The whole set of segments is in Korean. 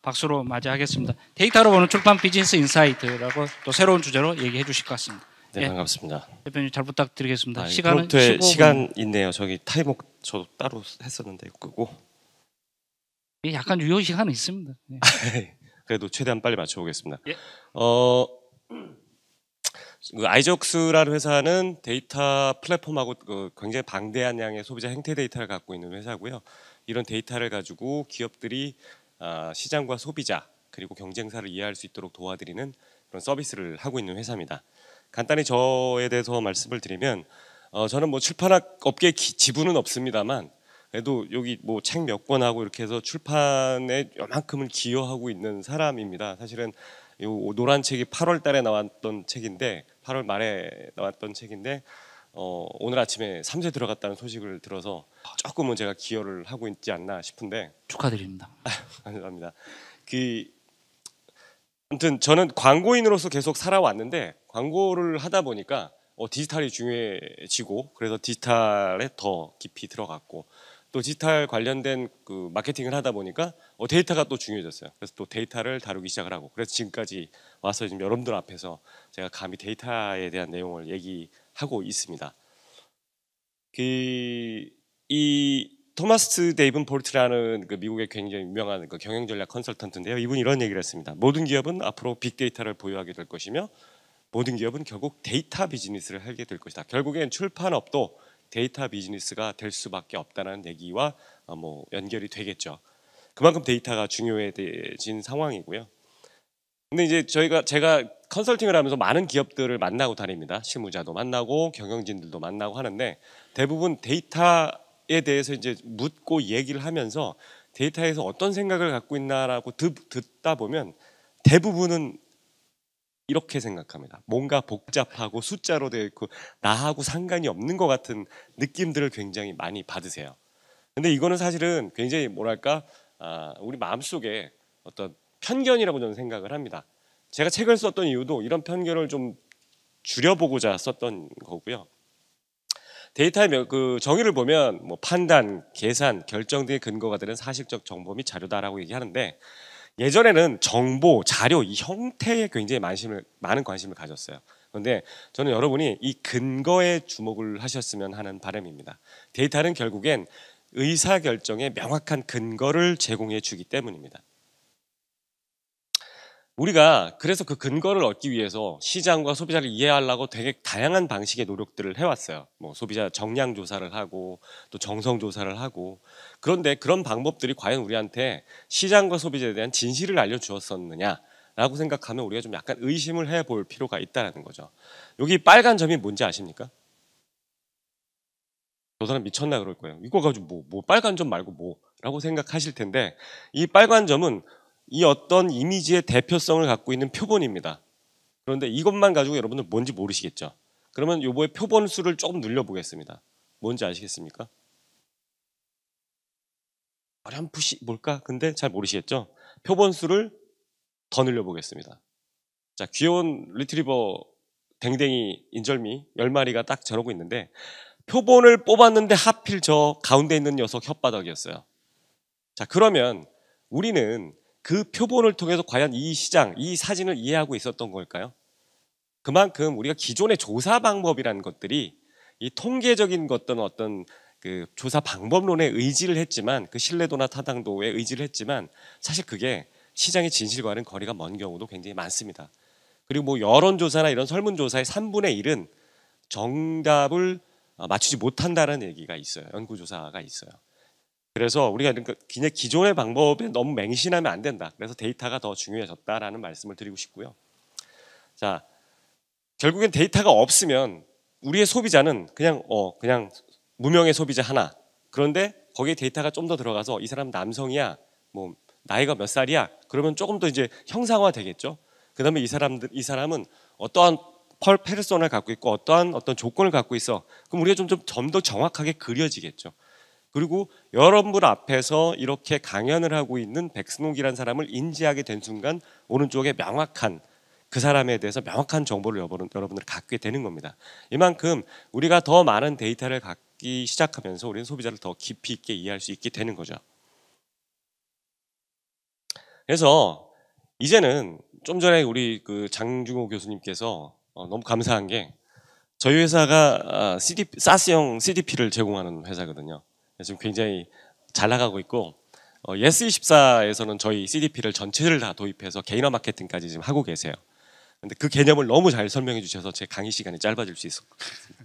박수로 맞이하겠습니다. 데이터로 보는 출판 비즈니스 인사이트라고 또 새로운 주제로 얘기해 주실 것 같습니다. 네, 반갑습니다. 대표님 잘 부탁드리겠습니다. 시간은 15분. 시간 있네요. 저기 타이머 저도 따로 했었는데 끄고. 약간 유효 시간은 있습니다. 네. 그래도 최대한 빨리 맞춰보겠습니다. 예. 그 아이적스라는 회사는 데이터 플랫폼하고 굉장히 방대한 양의 소비자 행태 데이터를 갖고 있는 회사고요. 이런 데이터를 가지고 기업들이 시장과 소비자 그리고 경쟁사를 이해할 수 있도록 도와드리는 그런 서비스를 하고 있는 회사입니다. 간단히 저에 대해서 말씀을 드리면 저는 뭐 출판업계 지분은 없습니다만 그래도 여기 뭐 책 몇 권 하고 이렇게 해서 출판에 요만큼은 기여하고 있는 사람입니다. 사실은 요 노란 책이 8월 달에 나왔던 책인데 8월 말에 나왔던 책인데 오늘 아침에 3세 들어갔다는 소식을 들어서 조금은 제가 기여를 하고 있지 않나 싶은데 축하드립니다. 감사합니다. 아무튼 저는 광고인으로서 계속 살아왔는데 광고를 하다 보니까 디지털이 중요해지고 그래서 디지털에 더 깊이 들어갔고 또 디지털 관련된 그 마케팅을 하다 보니까 데이터가 또 중요해졌어요. 그래서 또 데이터를 다루기 시작을 하고 그래서 지금까지 와서 지금 여러분들 앞에서 제가 감히 데이터에 대한 내용을 얘기하고 있습니다. 이 토마스 데이븐포르트라는 그 미국의 굉장히 유명한 그 경영 전략 컨설턴트인데요. 이분이 이런 얘기를 했습니다. 모든 기업은 앞으로 빅데이터를 보유하게 될 것이며 모든 기업은 결국 데이터 비즈니스를 하게 될 것이다. 결국엔 출판업도 데이터 비즈니스가 될 수밖에 없다는 얘기와 뭐 연결이 되겠죠. 그만큼 데이터가 중요해진 상황이고요. 근데 이제 제가 컨설팅을 하면서 많은 기업들을 만나고 다닙니다. 실무자도 만나고 경영진들도 만나고 하는데 대부분 데이터에 대해서 이제 묻고 얘기를 하면서 데이터에서 어떤 생각을 갖고 있나라고 듣다 보면 대부분은 이렇게 생각합니다. 뭔가 복잡하고 숫자로 되어 있고 나하고 상관이 없는 것 같은 느낌들을 굉장히 많이 받으세요. 근데 이거는 사실은 굉장히 뭐랄까 우리 마음속에 어떤 편견이라고 저는 생각을 합니다. 제가 책을 썼던 이유도 이런 편견을 좀 줄여보고자 썼던 거고요. 데이터의 그 정의를 보면 뭐 판단, 계산, 결정 등의 근거가 되는 사실적 정보 및 자료다라고 얘기하는데 예전에는 정보, 자료 이 형태에 굉장히 많은 관심을 가졌어요. 그런데 저는 여러분이 이 근거에 주목을 하셨으면 하는 바람입니다. 데이터는 결국엔 의사결정에 명확한 근거를 제공해 주기 때문입니다. 우리가 그래서 그 근거를 얻기 위해서 시장과 소비자를 이해하려고 되게 다양한 방식의 노력들을 해왔어요. 뭐 소비자 정량 조사를 하고 또 정성 조사를 하고 그런데 그런 방법들이 과연 우리한테 시장과 소비자에 대한 진실을 알려주었었느냐라고 생각하면 우리가 좀 약간 의심을 해볼 필요가 있다는 거죠. 여기 빨간 점이 뭔지 아십니까? 저 사람 미쳤나 그럴 거예요. 이거 가지고 뭐 빨간 점 말고 뭐라고 생각하실 텐데 이 빨간 점은 이 어떤 이미지의 대표성을 갖고 있는 표본입니다. 그런데 이것만 가지고 여러분들 뭔지 모르시겠죠? 그러면 요거의 표본 수를 조금 늘려보겠습니다. 뭔지 아시겠습니까? 어렴풋이 뭘까? 근데 잘 모르시겠죠? 표본 수를 더 늘려보겠습니다. 자, 귀여운 리트리버 댕댕이 인절미 10마리가 딱 저러고 있는데 표본을 뽑았는데 하필 저 가운데 있는 녀석 혓바닥이었어요. 자, 그러면 우리는 그 표본을 통해서 과연 이 시장, 이 사진을 이해하고 있었던 걸까요? 그만큼 우리가 기존의 조사 방법이라는 것들이 이 통계적인 어떤 그 조사 방법론에 의지를 했지만 그 신뢰도나 타당도에 의지를 했지만 사실 그게 시장의 진실과는 거리가 먼 경우도 굉장히 많습니다. 그리고 뭐 여론조사나 이런 설문조사의 3분의 1은 정답을 맞추지 못한다는 얘기가 있어요. 연구조사가 있어요. 그래서 우리가 그냥 기존의 방법에 너무 맹신하면 안 된다. 그래서 데이터가 더 중요해졌다라는 말씀을 드리고 싶고요. 자, 결국엔 데이터가 없으면 우리의 소비자는 그냥 무명의 소비자 하나. 그런데 거기에 데이터가 좀 더 들어가서 이 사람 남성이야, 뭐 나이가 몇 살이야. 그러면 조금 더 이제 형상화 되겠죠. 그다음에 이 사람은 어떠한 페르소나를 갖고 있고 어떤 조건을 갖고 있어. 그럼 우리가 좀 더 정확하게 그려지겠죠. 그리고 여러분들 앞에서 이렇게 강연을 하고 있는 백승욱이라는 사람을 인지하게 된 순간 오른쪽에 명확한 그 사람에 대해서 명확한 정보를 여러분들이 갖게 되는 겁니다. 이만큼 우리가 더 많은 데이터를 갖기 시작하면서 우리는 소비자를 더 깊이 있게 이해할 수 있게 되는 거죠. 그래서 이제는 좀 전에 우리 그 장중호 교수님께서 너무 감사한 게 저희 회사가 사스형 CDP를 제공하는 회사거든요. 지금 굉장히 잘 나가고 있고 예스24에서는 저희 CDP를 전체를 다 도입해서 개인화 마케팅까지 지금 하고 계세요. 근데 그 개념을 너무 잘 설명해 주셔서 제 강의 시간이 짧아질 수 있을 것 같습니다.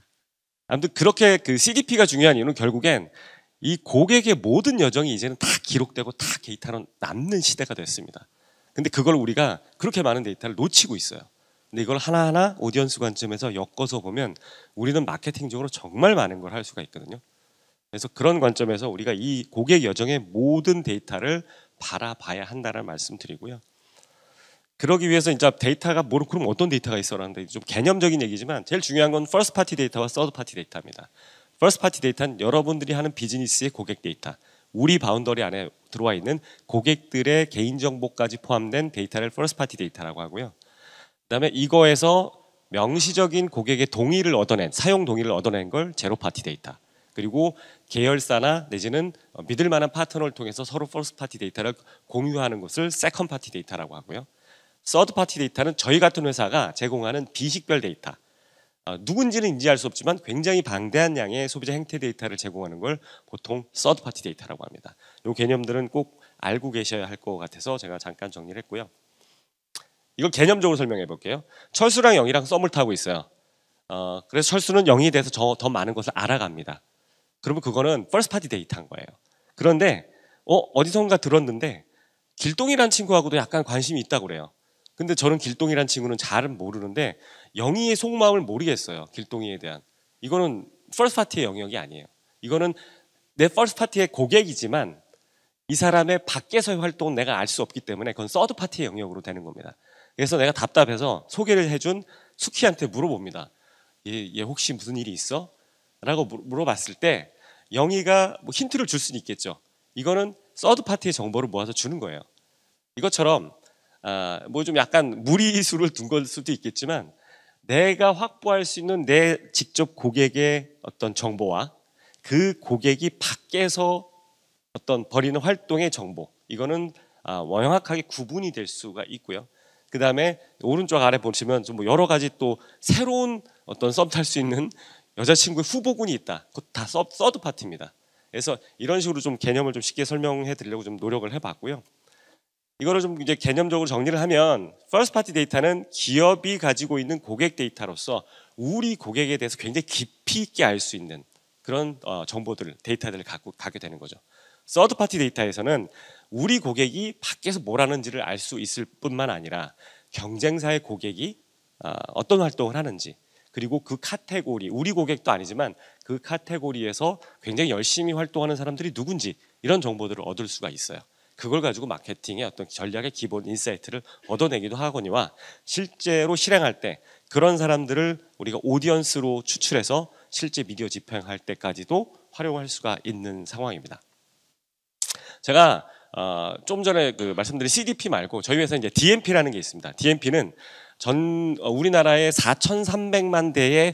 아무튼 그렇게 그 CDP가 중요한 이유는 결국엔 이 고객의 모든 여정이 이제는 다 기록되고 다 데이터로 남는 시대가 됐습니다. 근데 그걸 우리가 그렇게 많은 데이터를 놓치고 있어요. 근데 이걸 하나하나 오디언스 관점에서 엮어서 보면 우리는 마케팅적으로 정말 많은 걸 할 수가 있거든요. 그래서 그런 관점에서 우리가 이 고객 여정의 모든 데이터를 바라봐야 한다는 말씀드리고요. 그러기 위해서 이제 데이터가 그럼 어떤 데이터가 있어라는데 좀 개념적인 얘기지만 제일 중요한 건 퍼스트 파티 데이터와 서드 파티 데이터입니다. 퍼스트 파티 데이터는 여러분들이 하는 비즈니스의 고객 데이터, 우리 바운더리 안에 들어와 있는 고객들의 개인정보까지 포함된 데이터를 퍼스트 파티 데이터라고 하고요. 그다음에 이거에서 명시적인 고객의 동의를 얻어낸, 사용 동의를 얻어낸 걸 제로 파티 데이터. 그리고 계열사나 내지는 믿을 만한 파트너를 통해서 서로 퍼스트 파티 데이터를 공유하는 것을 세컨드 파티 데이터라고 하고요. 서드 파티 데이터는 저희 같은 회사가 제공하는 비식별 데이터. 누군지는 인지할 수 없지만 굉장히 방대한 양의 소비자 행태 데이터를 제공하는 걸 보통 서드 파티 데이터라고 합니다. 이 개념들은 꼭 알고 계셔야 할 것 같아서 제가 잠깐 정리를 했고요. 이걸 개념적으로 설명해 볼게요. 철수랑 영희랑 썸을 타고 있어요. 그래서 철수는 영희에 대해서 더 많은 것을 알아갑니다. 그러면 그거는 퍼스트 파티 데이터인 거예요. 그런데 어디선가 들었는데 길동이라는 친구하고도 약간 관심이 있다고 그래요. 근데 저는 길동이라는 친구는 잘은 모르는데 영희의 속마음을 모르겠어요. 길동이에 대한. 이거는 퍼스트 파티의 영역이 아니에요. 이거는 내 퍼스트 파티의 고객이지만 이 사람의 밖에서의 활동은 내가 알 수 없기 때문에 그건 서드 파티의 영역으로 되는 겁니다. 그래서 내가 답답해서 소개를 해준 수키한테 물어봅니다. 얘 혹시 무슨 일이 있어? 라고 물어봤을 때 영희가 뭐 힌트를 줄 수는 있겠죠. 이거는 서드 파티의 정보를 모아서 주는 거예요. 이것처럼 뭐 좀 약간 무리수를 둔 걸 수도 있겠지만 내가 확보할 수 있는 내 직접 고객의 어떤 정보와 그 고객이 밖에서 어떤 벌이는 활동의 정보, 이거는 명확하게 구분이 될 수가 있고요. 그 다음에 오른쪽 아래 보시면 좀 뭐 여러 가지 또 새로운 어떤 썸 탈 수 있는 여자친구의 후보군이 있다. 그것 다 서드 파티입니다. 그래서 이런 식으로 좀 개념을 좀 쉽게 설명해 드리려고 좀 노력을 해봤고요. 이거를 좀 이제 개념적으로 정리를 하면 퍼스트 파티 데이터는 기업이 가지고 있는 고객 데이터로서 우리 고객에 대해서 굉장히 깊이 있게 알 수 있는 그런 정보들, 데이터들을 갖고 가게 되는 거죠. 서드 파티 데이터에서는 우리 고객이 밖에서 뭘 하는지를 알 수 있을 뿐만 아니라 경쟁사의 고객이 어떤 활동을 하는지, 그리고 그 카테고리, 우리 고객도 아니지만 그 카테고리에서 굉장히 열심히 활동하는 사람들이 누군지 이런 정보들을 얻을 수가 있어요. 그걸 가지고 마케팅의 어떤 전략의 기본 인사이트를 얻어내기도 하거니와 실제로 실행할 때 그런 사람들을 우리가 오디언스로 추출해서 실제 미디어 집행할 때까지도 활용할 수가 있는 상황입니다. 제가 좀 전에 말씀드린 CDP 말고 저희 회사에 이제 DMP라는 게 있습니다. DMP는 우리나라의 4,300만 대의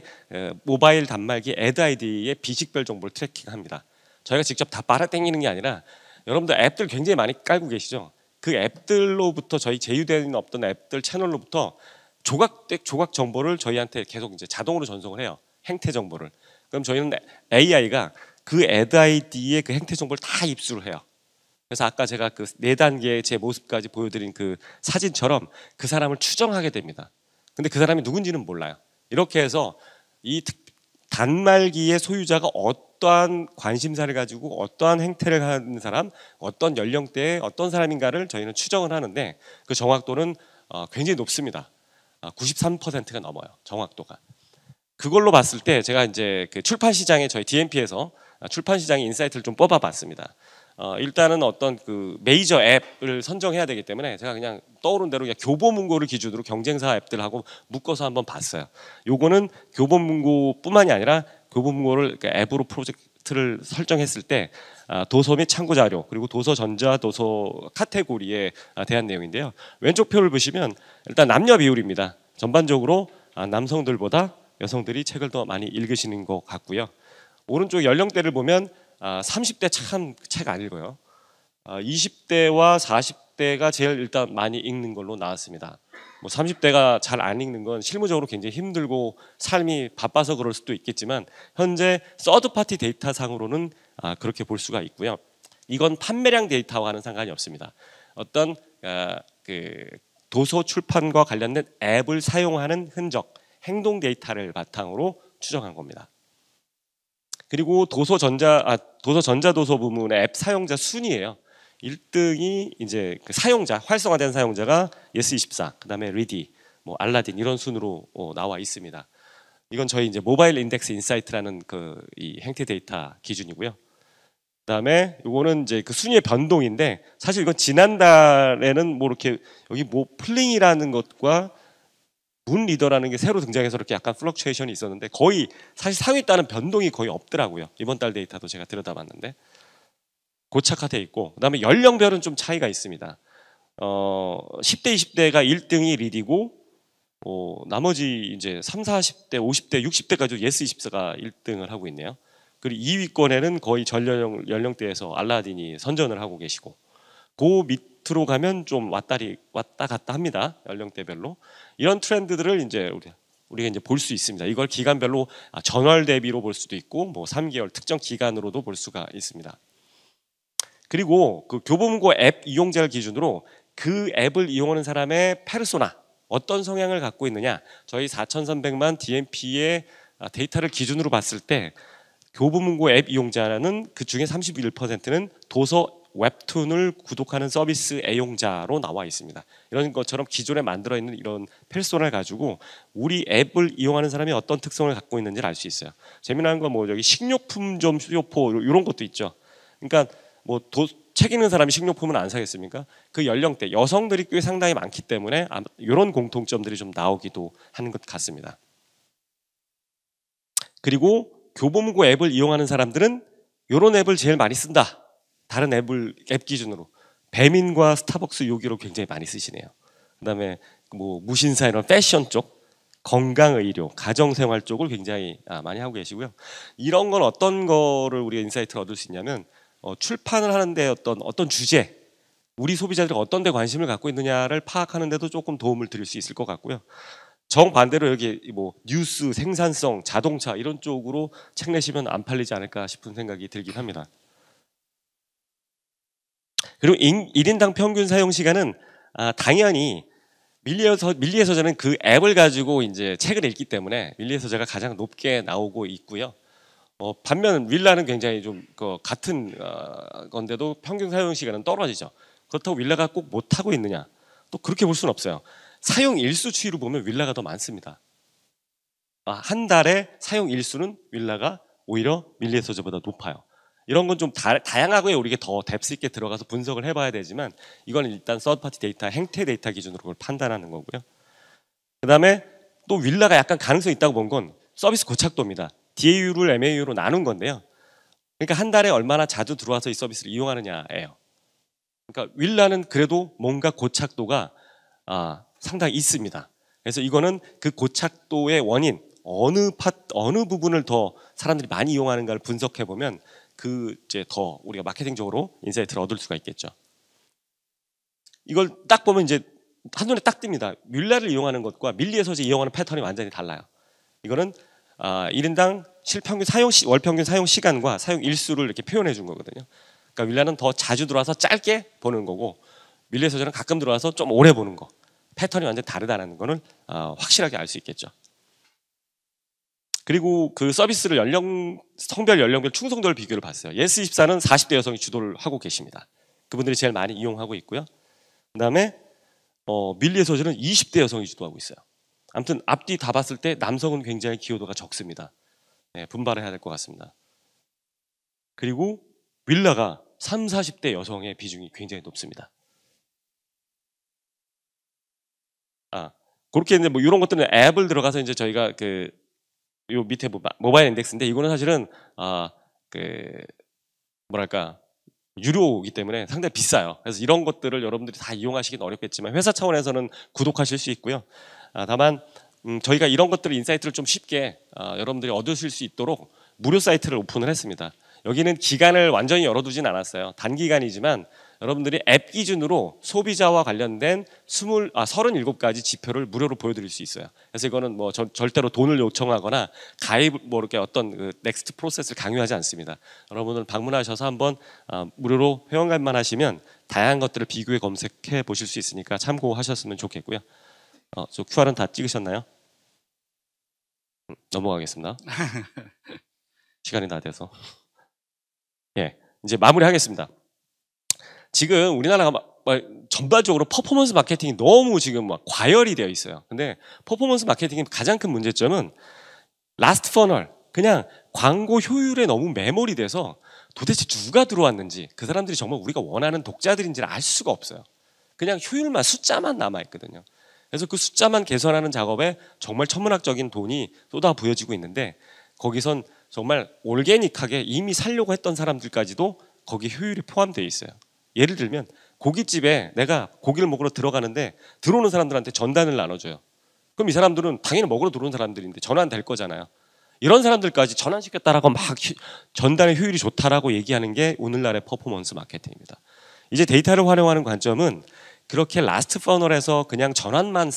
모바일 단말기 애드 아이디의 비식별 정보를 트래킹합니다. 저희가 직접 다 빨아당기는 게 아니라 여러분들 앱들 굉장히 많이 깔고 계시죠? 그 앱들로부터 저희 제휴되는 어떤 앱들 채널로부터 조각 정보를 저희한테 계속 이제 자동으로 전송을 해요. 행태 정보를. 그럼 저희는 AI가 그 애드 아이디의 그 행태 정보를 다 입수를 해요. 그래서 아까 제가 그 4단계의 제 모습까지 보여드린 그 사진처럼 그 사람을 추정하게 됩니다. 근데 그 사람이 누군지는 몰라요. 이렇게 해서 이 단말기의 소유자가 어떠한 관심사를 가지고 어떠한 행태를 하는 사람, 어떤 연령대의 어떤 사람인가를 저희는 추정을 하는데 그 정확도는 굉장히 높습니다. 93%가 넘어요. 정확도가. 그걸로 봤을 때 제가 이제 그 출판 시장에 저희 DMP에서 출판 시장의 인사이트를 좀 뽑아봤습니다. 일단은 어떤 그 메이저 앱을 선정해야 되기 때문에 제가 그냥 떠오른 대로 그냥 교보문고를 기준으로 경쟁사 앱들하고 묶어서 한번 봤어요. 요거는 교보문고뿐만이 아니라 교보문고를 앱으로 프로젝트를 설정했을 때 도서 및 참고 자료 그리고 도서 전자 도서 카테고리에 대한 내용인데요. 왼쪽 표를 보시면 일단 남녀 비율입니다. 전반적으로 남성들보다 여성들이 책을 더 많이 읽으시는 것 같고요. 오른쪽 연령대를 보면 30대 참 책 안 읽어요. 20대와 40대가 제일 일단 많이 읽는 걸로 나왔습니다. 뭐 30대가 잘 안 읽는 건 실무적으로 굉장히 힘들고 삶이 바빠서 그럴 수도 있겠지만 현재 서드 파티 데이터 상으로는 그렇게 볼 수가 있고요. 이건 판매량 데이터와는 상관이 없습니다. 어떤 그 도서 출판과 관련된 앱을 사용하는 흔적, 행동 데이터를 바탕으로 추정한 겁니다. 그리고 도서 전자도서 부문의 앱 사용자 순이에요. 1등이 이제 그 사용자, 활성화된 사용자가 예스24, 그다음에 리디, 뭐 알라딘 이런 순으로 나와 있습니다. 이건 저희 이제 모바일 인덱스 인사이트라는 그 이 행태 데이터 기준이고요. 그다음에 이거는 이제 그 순위의 변동인데 사실 이건 지난달에는 뭐 이렇게 여기 뭐 플링이라는 것과 문 리더라는 게 새로 등장해서 이렇게 약간 플럭추에이션이 있었는데 거의 사실 상위에 따른 변동이 거의 없더라고요. 이번 달 데이터도 제가 들여다봤는데 고착화돼 있고 그다음에 연령별은 좀 차이가 있습니다. 10대, 20대가 1등이 리디고 나머지 이제 3, 40대, 50대, 60대까지 예스24가 1등을 하고 있네요. 그리고 2위권에는 거의 전 연령대에서 알라딘이 선전을 하고 계시고 그 밑으로 가면 좀 왔다 갔다 합니다. 연령대별로. 이런 트렌드들을 이제 우리가 이제 볼 수 있습니다. 이걸 기간별로 전월 대비로 볼 수도 있고 뭐 3개월 특정 기간으로도 볼 수가 있습니다. 그리고 그 교보문고 앱 이용자를 기준으로 그 앱을 이용하는 사람의 페르소나 어떤 성향을 갖고 있느냐 저희 4,300만 DMP의 데이터를 기준으로 봤을 때 교보문고 앱 이용자는 그 중에 31%는 도서 웹툰을 구독하는 서비스 애용자로 나와 있습니다. 이런 것처럼 기존에 만들어 있는 이런 페르소나를 가지고 우리 앱을 이용하는 사람이 어떤 특성을 갖고 있는지를 알 수 있어요. 재미난 건 뭐 여기 식료품점 수요포 이런 것도 있죠. 그러니까 뭐 책 읽는 사람이 식료품은 안 사겠습니까? 그 연령대 여성들이 꽤 상당히 많기 때문에 이런 공통점들이 좀 나오기도 하는 것 같습니다. 그리고 교보문고 앱을 이용하는 사람들은 이런 앱을 제일 많이 쓴다. 다른 앱 기준으로 배민과 스타벅스 요기로 굉장히 많이 쓰시네요. 그다음에 뭐 무신사 이런 패션 쪽, 건강의료, 가정생활 쪽을 굉장히 많이 하고 계시고요. 이런 건 어떤 거를 우리가 인사이트를 얻을 수 있냐면 출판을 하는데 어떤 주제, 우리 소비자들이 어떤 데 관심을 갖고 있느냐를 파악하는 데도 조금 도움을 드릴 수 있을 것 같고요. 정반대로 여기 뭐 뉴스, 생산성, 자동차 이런 쪽으로 책 내시면 안 팔리지 않을까 싶은 생각이 들긴 합니다. 그리고 1인당 평균 사용 시간은 당연히 밀리의 서재는 그 앱을 가지고 이제 책을 읽기 때문에 밀리의 서재가 가장 높게 나오고 있고요. 반면 윌라는 굉장히 좀 같은 건데도 평균 사용 시간은 떨어지죠. 그렇다고 윌라가 꼭 못하고 있느냐? 또 그렇게 볼 수는 없어요. 사용 일수 추이로 보면 윌라가 더 많습니다. 한 달에 사용 일수는 윌라가 오히려 밀리의 서재보다 높아요. 이런 건 좀 다양하고요. 우리가 더 뎁스 있게 들어가서 분석을 해봐야 되지만 이건 일단 서드파티 데이터, 행태 데이터 기준으로 그걸 판단하는 거고요. 그 다음에 또 윌라가 약간 가능성이 있다고 본 건 서비스 고착도입니다. DAU를 MAU로 나눈 건데요. 그러니까 한 달에 얼마나 자주 들어와서 이 서비스를 이용하느냐예요. 그러니까 윌라는 그래도 뭔가 고착도가 상당히 있습니다. 그래서 이거는 그 고착도의 원인, 어느 부분을 더 사람들이 많이 이용하는가를 분석해 보면 이제 더 우리가 마케팅적으로 인사이트를 얻을 수가 있겠죠. 이걸 딱 보면 이제 한눈에 딱 띕니다. 윌라를 이용하는 것과 밀리의 서재 이용하는 패턴이 완전히 달라요. 이거는 1인당 월 평균 사용 시간과 사용 일수를 이렇게 표현해 준 거거든요. 그러니까 윌라는 더 자주 들어와서 짧게 보는 거고 밀리의 서재는 가끔 들어와서 좀 오래 보는 거. 패턴이 완전히 다르다는 거는 확실하게 알 수 있겠죠. 그리고 그 서비스를 성별, 연령별, 충성도를 비교를 봤어요. 예스24는 40대 여성이 주도를 하고 계십니다. 그분들이 제일 많이 이용하고 있고요. 그 다음에 밀리의 서재는 20대 여성이 주도하고 있어요. 아무튼 앞뒤 다 봤을 때 남성은 굉장히 기여도가 적습니다. 네, 분발을 해야 될 것 같습니다. 그리고 윌라가 30, 40대 여성의 비중이 굉장히 높습니다. 그렇게 이제 뭐 이런 것들은 앱을 들어가서 이제 저희가 요 밑에 모바일 인덱스인데 이거는 사실은 뭐랄까 유료이기 때문에 상당히 비싸요. 그래서 이런 것들을 여러분들이 다 이용하시기는 어렵겠지만 회사 차원에서는 구독하실 수 있고요. 다만 저희가 이런 것들을 인사이트를 좀 쉽게 여러분들이 얻으실 수 있도록 무료 사이트를 오픈을 했습니다. 여기는 기간을 완전히 열어두진 않았어요. 단기간이지만 여러분들이 앱 기준으로 소비자와 관련된 37가지 지표를 무료로 보여드릴 수 있어요. 그래서 이거는 뭐 절대로 돈을 요청하거나 가입 뭐 이렇게 어떤 그 넥스트 프로세스를 강요하지 않습니다. 여러분들 방문하셔서 한번 무료로 회원가입만 하시면 다양한 것들을 비교해 검색해 보실 수 있으니까 참고하셨으면 좋겠고요. 저 QR은 다 찍으셨나요? 넘어가겠습니다. 시간이 다 돼서. 예, 이제 마무리하겠습니다. 지금 우리나라가 전반적으로 퍼포먼스 마케팅이 너무 지금 막 과열이 되어 있어요. 근데 퍼포먼스 마케팅의 가장 큰 문제점은 라스트 퍼널, 그냥 광고 효율에 너무 매몰이 돼서 도대체 누가 들어왔는지, 그 사람들이 정말 우리가 원하는 독자들인지를 알 수가 없어요. 그냥 효율만, 숫자만 남아있거든요. 그래서 그 숫자만 개선하는 작업에 정말 천문학적인 돈이 쏟아 부여지고 있는데, 거기선 정말 올게닉하게 이미 살려고 했던 사람들까지도 거기 효율이 포함되어 있어요. 예를 들면 고깃집에 내가 고기를 먹으러 들어가는데 들어오는 사람들한테 전단을 나눠줘요. 그럼 이 사람들은 당연히 먹으러 들어온 사람들인데 전환될 거잖아요. 이런 사람들까지 전환시켰다라고 막 전단의 효율이 좋다라고 얘기하는 게 오늘날의 퍼포먼스 마케팅입니다. 이제 데이터를 활용하는 관점은 그렇게 라스트 퍼널에서 그냥 전환만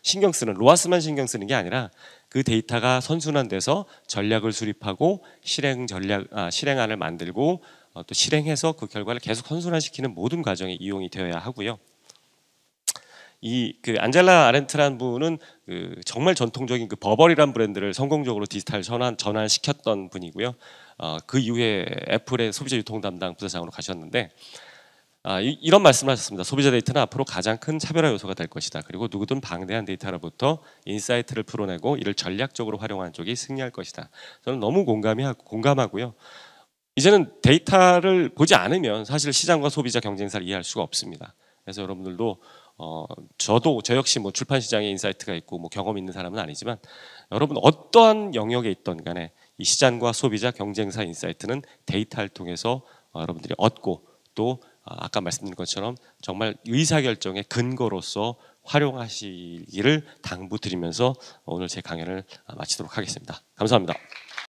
신경 쓰는 로아스만 신경 쓰는 게 아니라 그 데이터가 선순환돼서 전략을 수립하고 실행안을 만들고 또 실행해서 그 결과를 계속 선순환시키는 모든 과정에 이용이 되어야 하고요. 그 안젤라 아렌트라는 분은 정말 전통적인 그 버버리란 브랜드를 성공적으로 디지털 전환시켰던 분이고요. 그 이후에 애플의 소비자 유통 담당 부사장으로 가셨는데 이런 말씀을 하셨습니다. 소비자 데이터는 앞으로 가장 큰 차별화 요소가 될 것이다. 그리고 누구든 방대한 데이터로부터 인사이트를 풀어내고 이를 전략적으로 활용하는 쪽이 승리할 것이다. 저는 너무 공감하고요. 이제는 데이터를 보지 않으면 사실 시장과 소비자 경쟁사를 이해할 수가 없습니다. 그래서 여러분들도 저 역시 뭐 출판 시장에 인사이트가 있고 뭐 경험 있는 사람은 아니지만 여러분 어떠한 영역에 있던 간에 이 시장과 소비자 경쟁사 인사이트는 데이터를 통해서 여러분들이 얻고 또 아까 말씀드린 것처럼 정말 의사결정의 근거로서 활용하시기를 당부드리면서 오늘 제 강연을 마치도록 하겠습니다. 감사합니다.